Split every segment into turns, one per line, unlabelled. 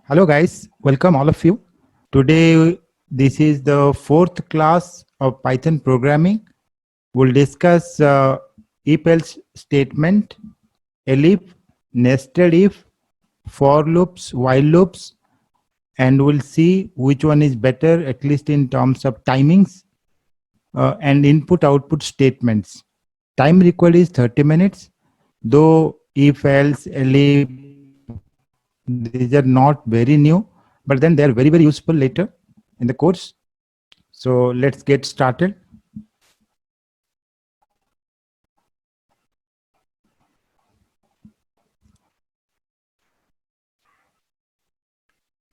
Hello guys, welcome all of you. Today this is the fourth class of Python programming. We'll discuss if-else statement, elif, nested if, for loops, while loops, and we'll see which one is better, at least in terms of timings and input-output statements. Time required is 30 minutes, though if-else, elif, these are not very new, but then they are very useful later in the course. So let's get started.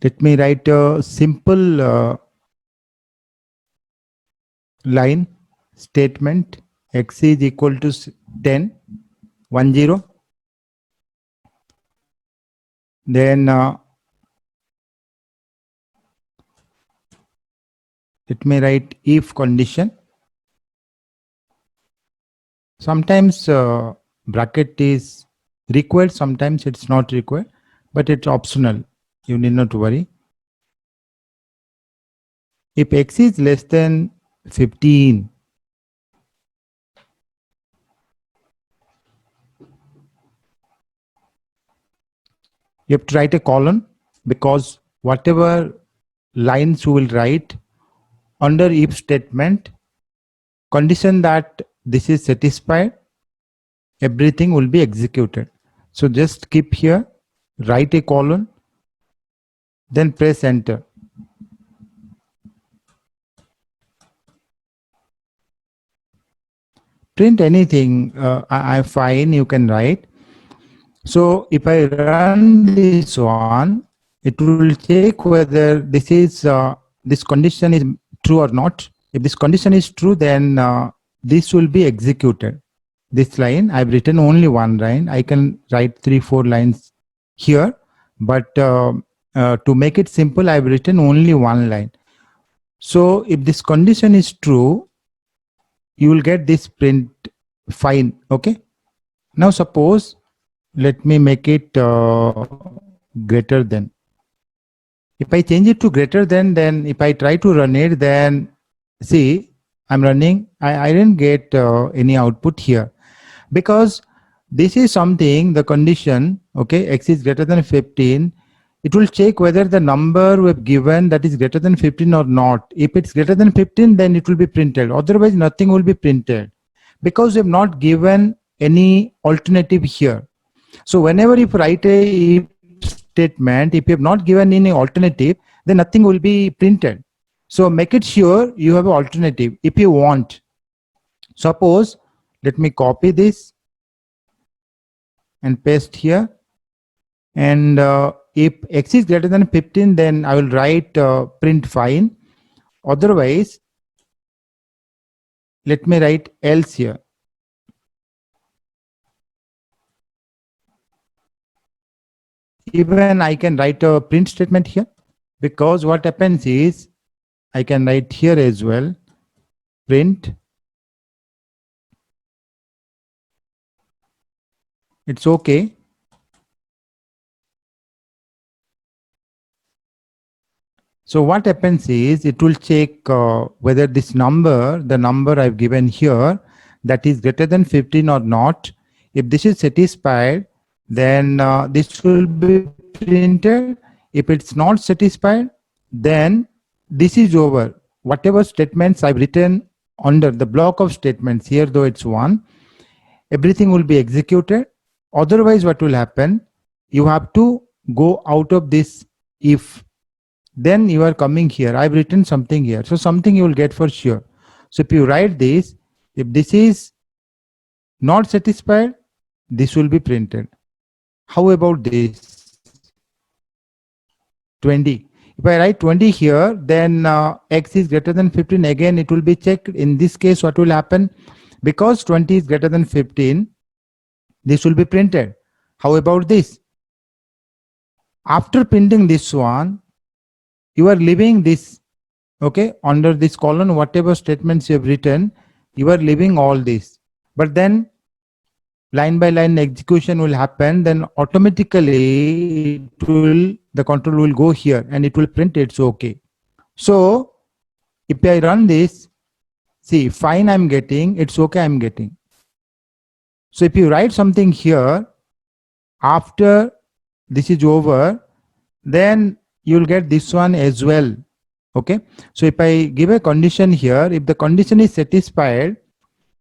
Let me write a simple line statement. X is equal to 10, 1, 0. Then let me write if condition. Sometimes bracket is required, sometimes it's not required, but it's optional. You need not worry. If X is less than 15, you have to write a colon, because whatever lines you will write under if statement, condition that this is satisfied, everything will be executed. So just keep here, write a colon, then press enter. Print anything, I'm fine, you can write. So if I run this one, it will check whether this condition is true or not. If this condition is true, then this will be executed. This line, I've written only one line. I can write 3-4 lines here, but to make it simple, I've written only one line. So if this condition is true, you will get this print fine. Okay. Now suppose, let me make it greater than. If I change it to greater than, then if I try to run it, then see, I'm running, I didn't get any output here, because this is something, the condition, okay, X is greater than 15, it will check whether the number we've given, that is greater than 15 or not. If it's greater than 15, then it will be printed. Otherwise, nothing will be printed, because we have not given any alternative here. So whenever you write a if statement, if you have not given any alternative, then nothing will be printed. So make it sure you have an alternative if you want. Suppose, let me copy this and paste here. And if X is greater than 15, then I will write print fine. Otherwise, let me write else here. Even I can write a print statement here, because what happens is I can write here as well, print. It's okay. So what happens is it will check whether this number, the number I've given here, that is greater than 15 or not. If this is satisfied, then this will be printed. If it's not satisfied, then this is over. Whatever statements I've written under the block of statements here, though it's one, everything will be executed. Otherwise, what will happen? You have to go out of this if. Then you are coming here. I've written something here. So something you will get for sure. So if you write this, if this is not satisfied, this will be printed. How about this? 20. If I write 20 here, then X is greater than 15. Again, it will be checked. In this case, what will happen? Because 20 is greater than 15, this will be printed. How about this? After printing this one, you are leaving this, okay, under this column, whatever statements you have written, you are leaving all this. But then line by line execution will happen, then automatically the control will go here and it will print it's okay. So if I run this, see, fine I'm getting, it's okay I'm getting. So if you write something here, after this is over, then you'll get this one as well. Okay. So if I give a condition here, if the condition is satisfied,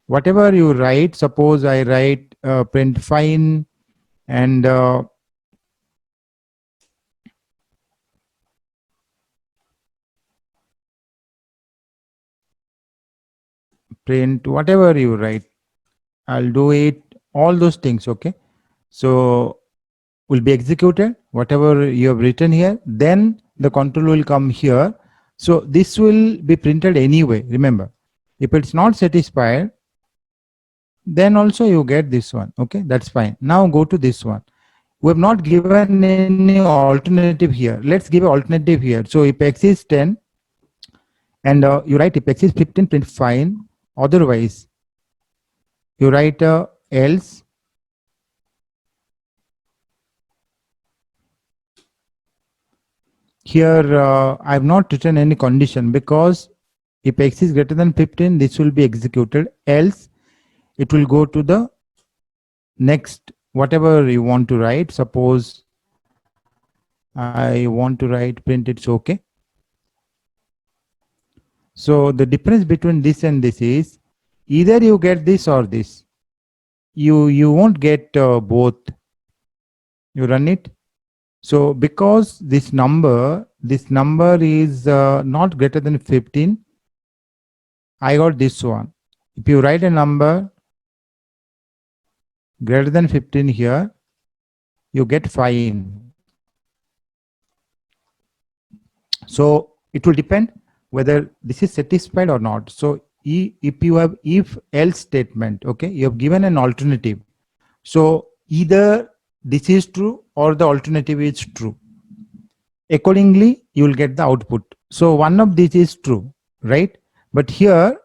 whatever you write, suppose I write print fine and print whatever you write, I'll do it, all those things. Okay. So will be executed, whatever you have written here, then the control will come here. So this will be printed anyway. Remember, if it's not satisfied, then also you get this one. Okay, that's fine. Now go to this one. We have not given any alternative here. Let's give an alternative here. So if x is 10 and you write if x is 15, print fine. Otherwise, you write else. Here I have not written any condition, because if x is greater than 15, this will be executed. Else, it will go to the next, whatever you want to write. Suppose I want to write print it's okay. So the difference between this and this is either you get this or this. You won't get both. You run it. So because this number is not greater than 15, I got this one. If you write a number greater than 15 here, you get fine. So it will depend whether this is satisfied or not. So if you have if else statement, okay, you have given an alternative. So either this is true or the alternative is true. Accordingly, you will get the output. So one of these is true, right? But here,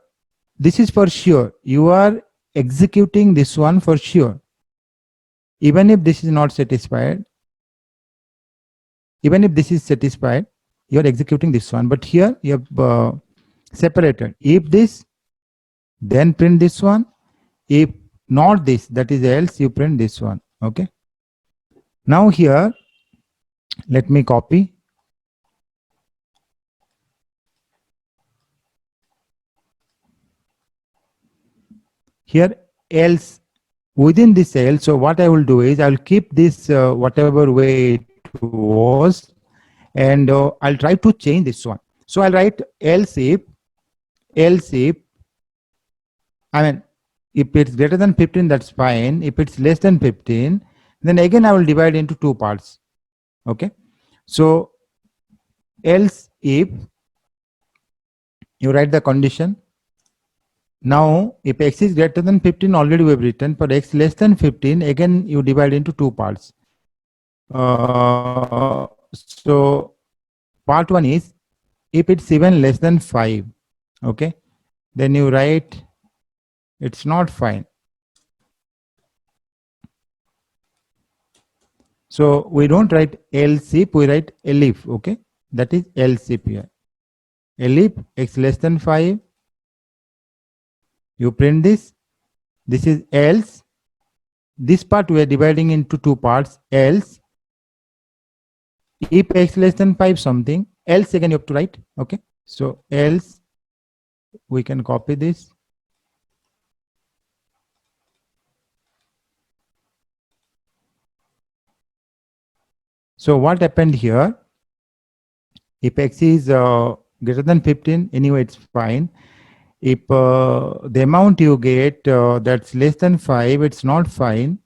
this is for sure. You are executing this one for sure. Even if this is not satisfied, even if this is satisfied, you are executing this one. But here you have separated. If this, then print this one. If not this, that is else, you print this one. Okay. Now here, let me copy. Here else, within this else, so what I will do is I will keep this whatever way it was, and I'll try to change this one. So I'll write else if, I mean, if it's greater than 15, that's fine. If it's less than 15, then again I will divide into two parts. Okay. So else if, you write the condition. Now, if x is greater than 15, already we have written. For x less than 15, again you divide into two parts. So part one is if it's even less than 5, okay, then you write it's not fine. So we don't write else if, we write elif, okay, that is else if here. Elif x less than 5, you print this. This is else. This part we are dividing into two parts. Else, if x less than 5 something, else again you have to write. Okay. So else, we can copy this. So what happened here? If x is greater than 15, anyway it's fine. If the amount you get that's less than 5, it's not fine.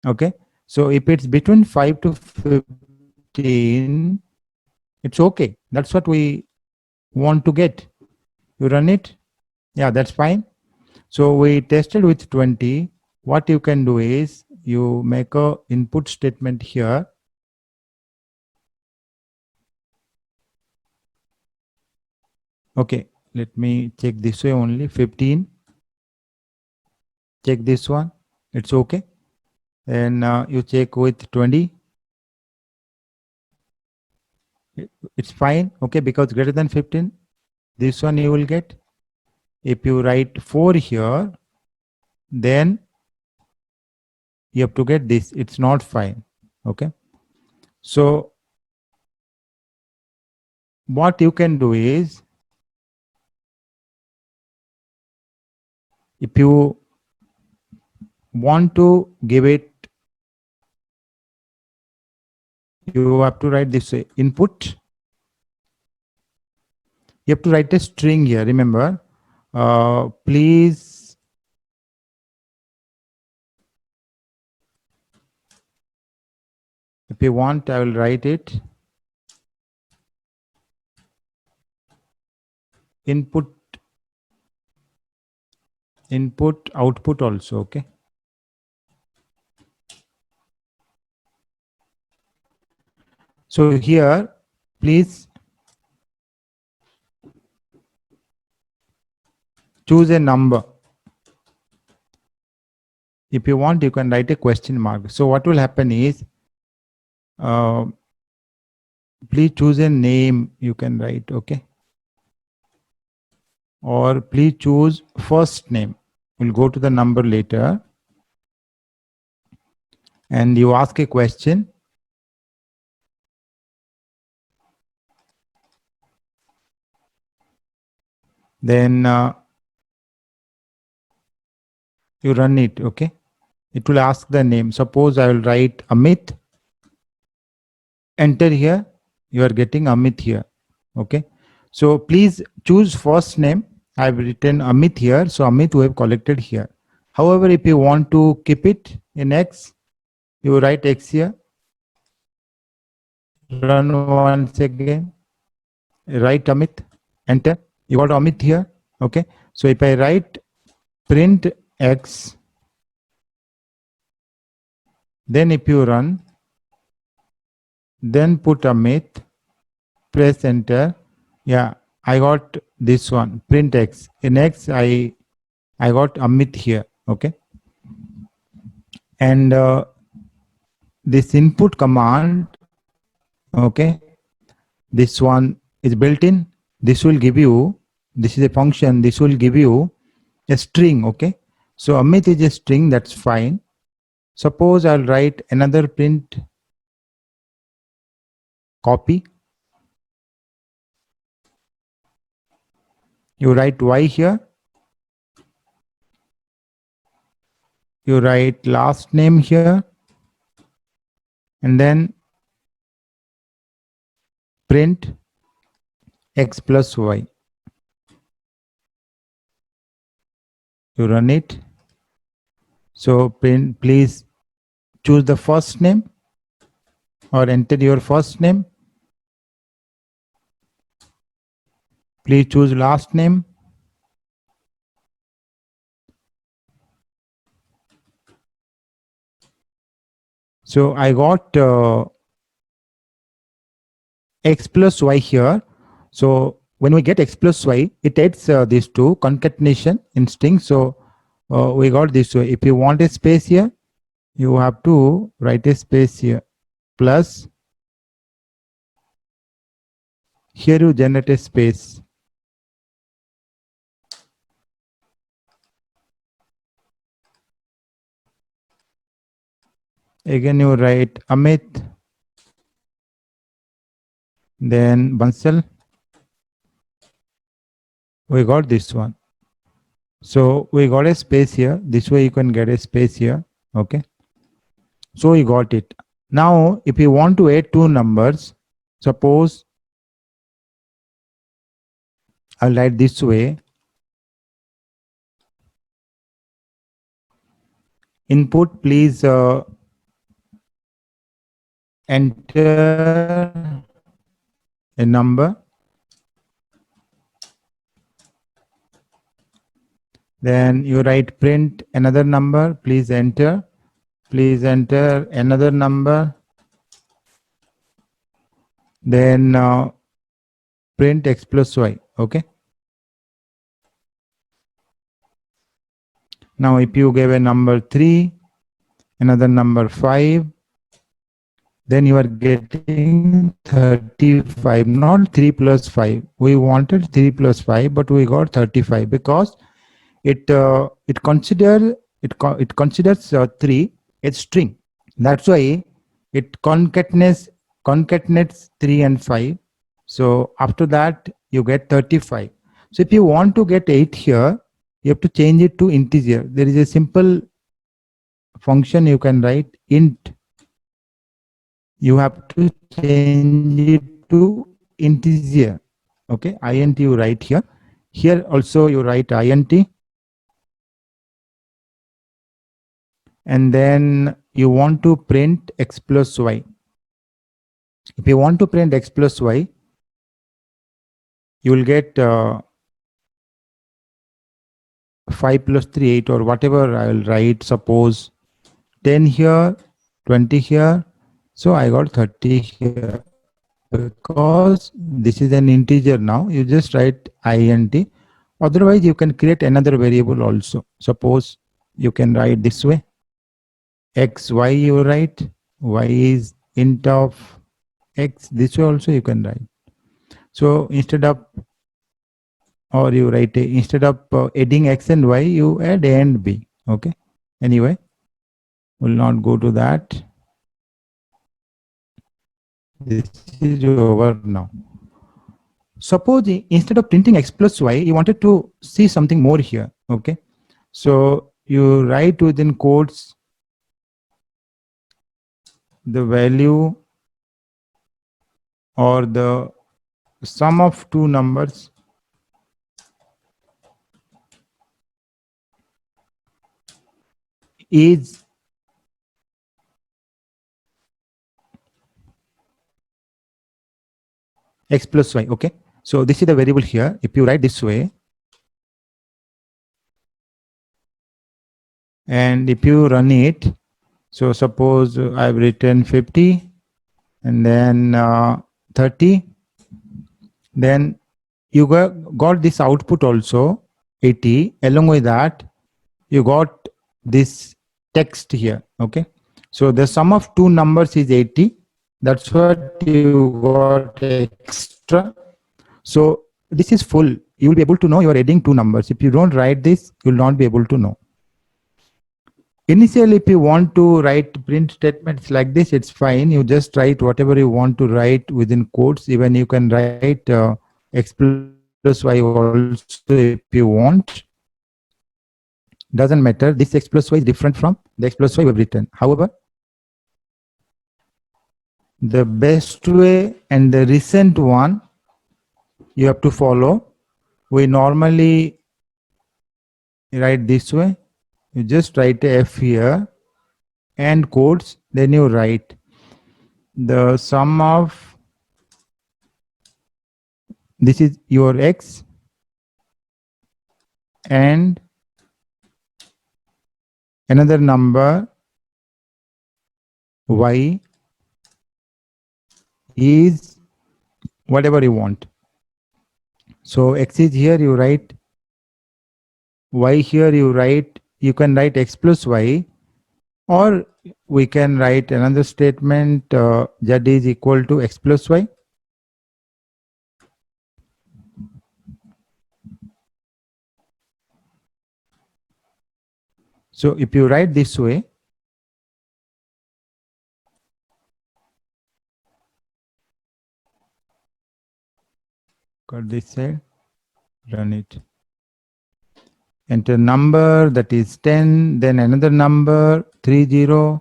Okay. So if it's between 5 to 15, it's okay. That's what we want to get. You run it. Yeah, that's fine. So we tested with 20. What you can do is you make a input statement here. Okay, let me check this way only. 15. Check this one. it's okay. Then you check with 20. It's fine, okay, because greater than 15, this one you will get. If you write 4 here, then you have to get this. It's not fine, okay. So what you can do is, if you want to give it, you have to write this way, input. You have to write a string here, remember. Please if you want, I will write it. Input output also, okay. So here, please choose a number. If you want, you can write a question mark. So what will happen is, please choose a name you can write, okay. Or please choose first name. We'll go to the number later. And you ask a question. Then you run it, okay. It will ask the name. Suppose I will write Amit. Enter here. You are getting Amit here, okay. So please choose first name. I have written Amit here. So Amit we have collected here. However, if you want to keep it in X, you write X here. Run once again. Write Amit. Enter. You got Amit here, okay. So if I write print X, then if you run, then put Amit, press enter. Yeah, I got this one, print X. In X, I got Amit here, okay. And this input command, okay, this one is built in. This will give you, this is a function, this will give you a string, okay. So Amit is a string, that's fine. Suppose I'll write another print copy. You write Y here. You write last name here. And then print X plus Y. You run it. So print, please choose the first name or enter your first name. Please choose last name. So I got X plus Y here. So when we get X plus Y, it adds these two concatenation in string. So we got this way. If you want a space here, you have to write a space here. Plus, here you generate a space. Again, you write Amit, then Bansal. We got this one. So we got a space here. This way you can get a space here. Okay. So we got it. Now, if you want to add two numbers, suppose I'll write this way. Input, please enter a number. Then you write print another number. Please enter. Please enter another number. Then print X plus Y. Okay. Now, if you give a number 3, another number 5, then you are getting 35, not 3 plus 5. We wanted 3 plus 5, but we got 35 because it considers 3 a string. That's why it concatenates 3 and 5. So after that you get 35. So if you want to get 8 here, you have to change it to integer. There is a simple function you can write, int. You have to change it to integer. Okay, int you write here. Here also you write int, and then you want to print x plus y. If you want to print x plus y, you will get 5 plus 3, 8, or whatever I will write. Suppose 10 here, 20 here. So I got 30 here. Because this is an integer now, you just write int. Otherwise, you can create another variable also. Suppose you can write this way. X, y you write. Y is int of x. This way also you can write. So instead of, or you write instead of adding x and y, you add a and b. Okay. Anyway, we'll not go to that. This is over now. Suppose instead of printing x plus y, you wanted to see something more here. Okay. So you write within quotes the value or the sum of two numbers is x plus y. Okay. So this is the variable here. If you write this way, and if you run it, so suppose I've written 50 and then 30, then you got this output also 80. Along with that, you got this text here. Okay. So the sum of two numbers is 80. That's what you got extra. So this is full. You will be able to know you are adding two numbers. If you don't write this, you will not be able to know. Initially, if you want to write print statements like this, it's fine. You just write whatever you want to write within quotes. Even you can write x plus y also if you want. Doesn't matter. This x plus y is different from the x plus y we've written. However, the best way and the recent one you have to follow. We normally write this way. You just write a f here and quotes, then you write the sum of, this is your x, and another number y is whatever you want. So x is here, you write y here, you write, you can write x plus y, or we can write another statement z is equal to x plus y. So if you write this way, got this side, run it. Enter number, that is 10, then another number 30,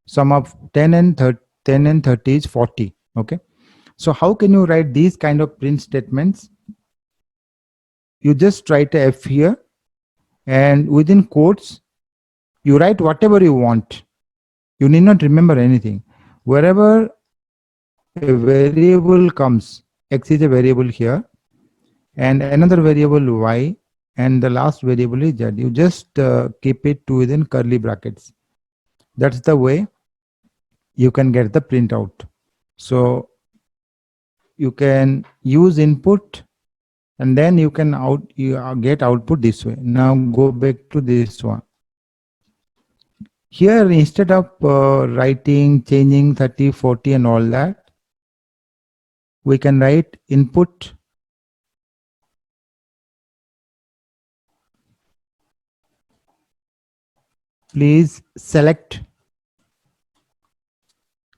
sum of 10 and 30 is 40. Okay. So how can you write these kind of print statements? You just write a f here, and within quotes, you write whatever you want. You need not remember anything. Wherever a variable comes, x is a variable here, and another variable y, and the last variable is z. You just keep it to within curly brackets. That's the way you can get the printout. So you can use input, and then you can get output this way. Now go back to this one. Here, instead of writing, changing 30, 40 and all that, we can write input please select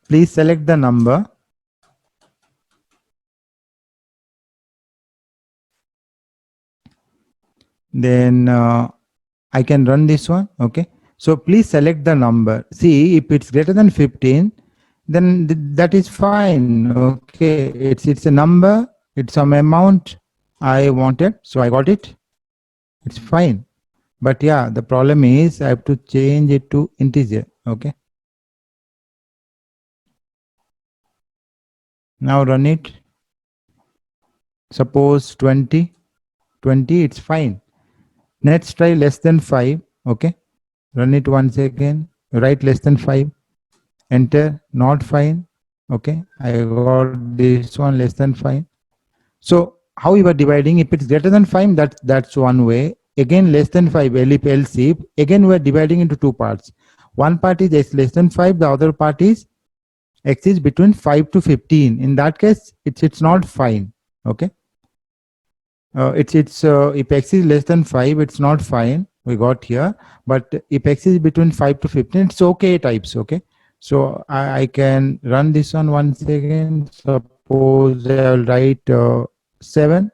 the number. Then I can run this one. Okay. So please select the number. See, if it's greater than 15, then that is fine. Okay. It's a number. It's some amount I wanted. So I got it. It's fine. But yeah, the problem is I have to change it to integer. Okay. Now run it. Suppose 20. 20, it's fine. Let's try less than 5. Okay. Run it once again. Write less than 5. Enter. Not fine. Okay. I got this one less than 5. So how you are dividing? If it's greater than 5, that's one way. Again, less than 5, else if. Again, we are dividing into two parts. One part is x less than 5. The other part is x is between 5 to 15. In that case, it's not fine. Okay. It's if x is less than 5, it's not fine. We got here. But if x is between 5 to 15, it's okay types. Okay. So I can run this one once again. Suppose I'll write 7.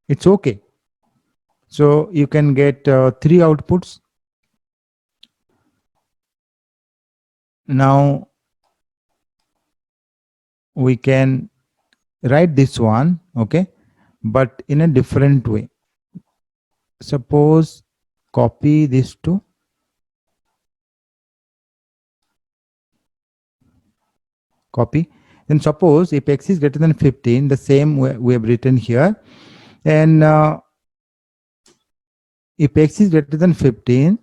It's okay. So you can get 3 outputs. Now we can write this one, okay, but in a different way. Suppose copy this to copy. Then suppose if x is greater than 15, the same we have written here. And if x is greater than 15,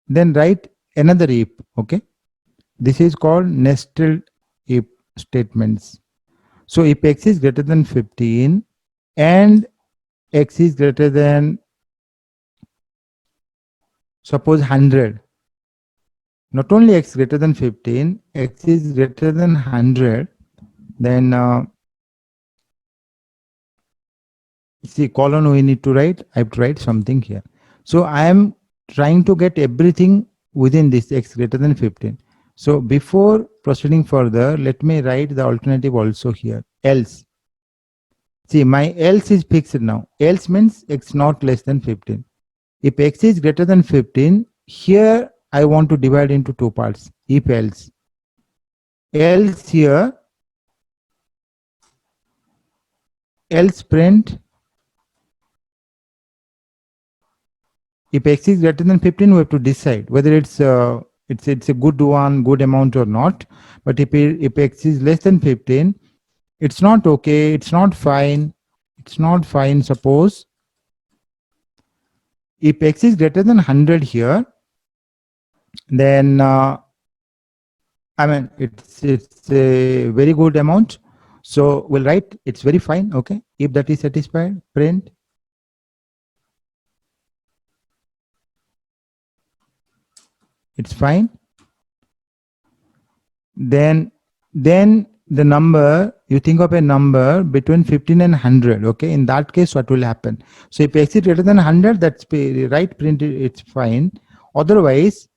then write another if. Okay. This is called nested if statements. So if x is greater than 15 and x is greater than, suppose 100, not only x greater than 15, x is greater than 100, then see colon we need to write. I have to write something here. So I am trying to get everything within this x greater than 15. So before proceeding further, let me write the alternative also here. Else. See, my else is fixed now. Else means x not less than 15. If x is greater than 15, here I want to divide into two parts. If else. Else here, else print. If x is greater than 15, we have to decide whether it's a good one, good amount or not. But if x is less than 15, it's not okay. It's not fine. It's not fine. Suppose if x is greater than 100 here, then I mean it's a very good amount. So we'll write it's very fine. Okay. If that is satisfied, print. It's fine. Then the number, you think of a number between 15 and 100. Okay. In that case, what will happen? So if x is greater than 100, that's right, print it, it's fine. Otherwise,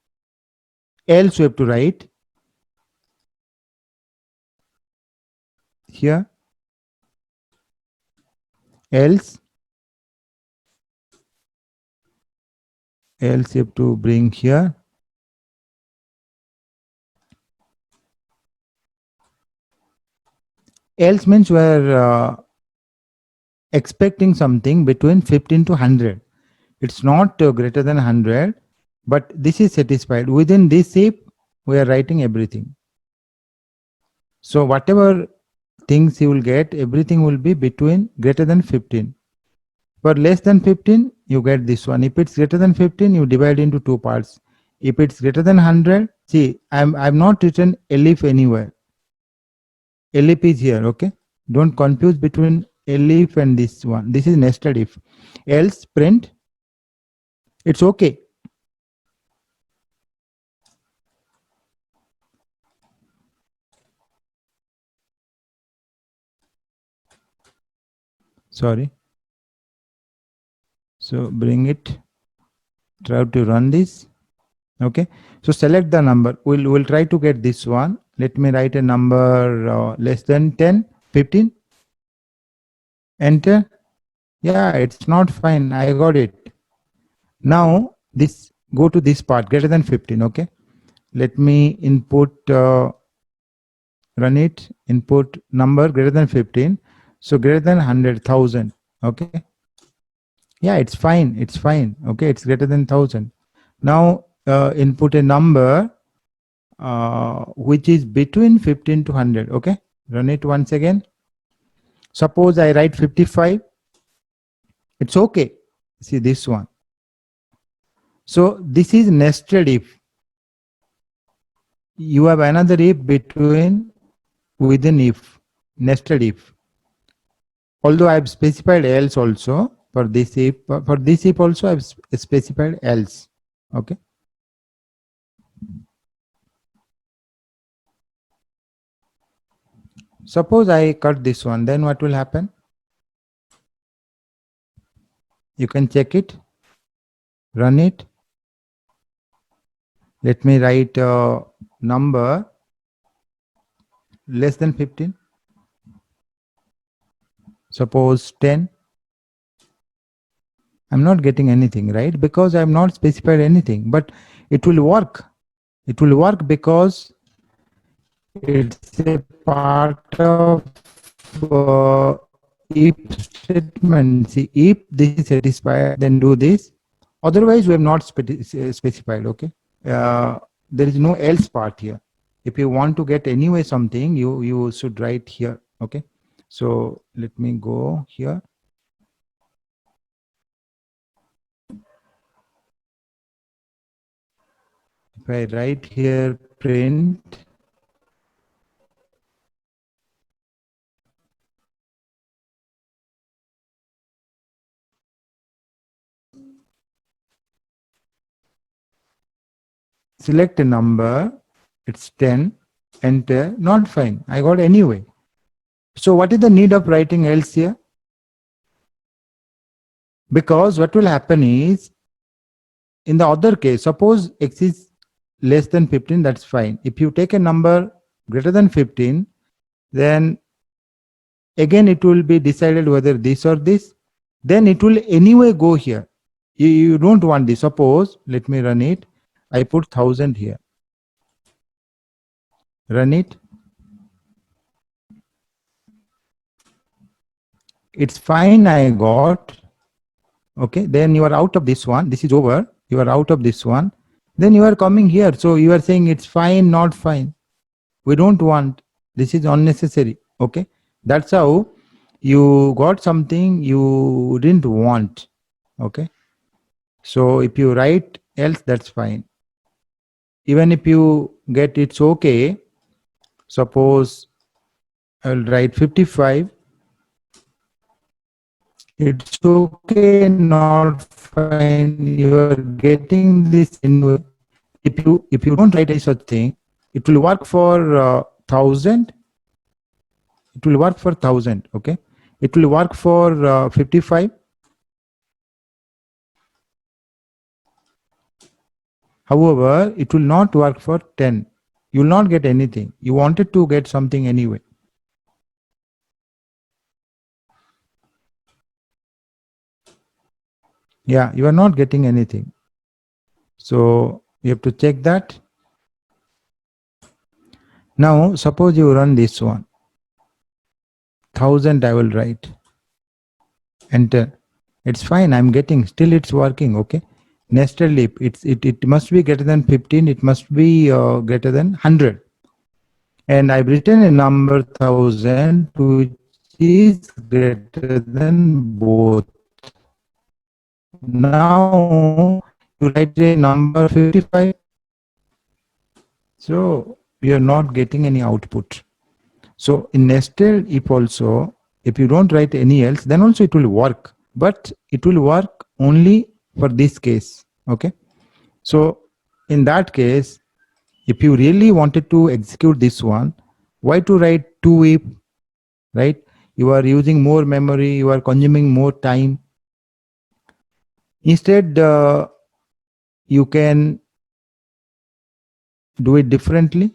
else we have to write here. Else you have to bring here. Else means we're expecting something between 15 to 100. It's not greater than 100, but this is satisfied. Within this if, we are writing everything. So whatever things you will get, everything will be between greater than 15. For less than 15, you get this one. If it's greater than 15, you divide into two parts. If it's greater than 100, see, I've not written elif anywhere. Elif is here, okay? Don't confuse between elif and this one. This is nested if. Else print. It's okay. Sorry. So bring it, try to run this. Okay, so select the number. We'll try to get this one. Let me write a number less than 10, 15. Enter. Yeah, it's not fine. I got it. Now this, go to this part, greater than 15. Okay, let me input, run it, input number greater than 15. So greater than 100,000. Okay, yeah, it's fine. It's fine. Okay, it's greater than 1,000. Now input a number which is between 15 to 100. Okay, run it once again. Suppose I write 55. It's okay. See this one. So this is nested if. You have another if between, within if, nested if. Although I have specified else also for this if, also I have specified else. Okay. Suppose I cut this one, then what will happen? You can check it, run it. Let me write a number less than 15. Suppose 10. I'm not getting anything, right? Because I'm not specified anything, but it will work. It will work because it's a part of if statement. See, if this is satisfied, then do this. Otherwise, we have not specified. Okay. There is no else part here. If you want to get anyway something, you should write here. Okay. So let me go here. If I write here print, select a number, it's 10, enter, not fine. I got anyway. So what is the need of writing else here? Because what will happen is, in the other case, suppose x is less than 15, that's fine. If you take a number greater than 15, then again it will be decided whether this or this. Then it will anyway go here. You don't want this. Suppose, let me run it. I put 1000 here. Run it. It's fine, I got. Okay, then you are out of this one. This is over. You are out of this one. Then you are coming here. So you are saying it's fine, not fine. We don't want. This is unnecessary. Okay, that's how you got something you didn't want. Okay, so if you write else, that's fine. Even if you get it's okay. Suppose I'll write 55. It's okay, not fine. You are getting this anyway. If you don't write any such thing, it will work for 1000. It will work for 1000. Okay, it will work for 55. However, it will not work for 10. You will not get anything. You wanted to get something anyway. Yeah, you are not getting anything. So you have to check that. Now, suppose you run this one. 1000 I will write. Enter. It's fine. I'm getting, still it's working. Okay. Nested if it must be greater than 15. It must be greater than 100. And I've written a number 1000 which is greater than both. Now you write a number 55. So we are not getting any output. So in nested if also, if you don't write any else, then also it will work. But it will work only for this case. Okay. So in that case, if you really wanted to execute this one, why to write 2 if, right? you are using more memory, you are consuming more time. Instead, you can do it differently.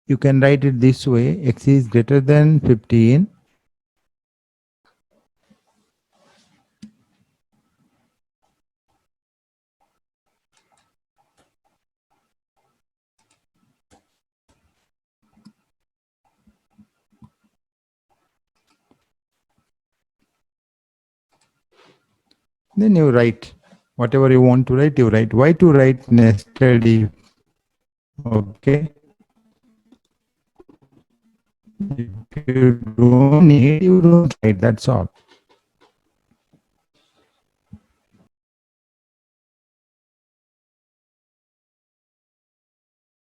You can write it this way: x is greater than 15. Then you write whatever you want to write, you write. Why to write nested if? Okay. If you don't need, you don't write. That's all.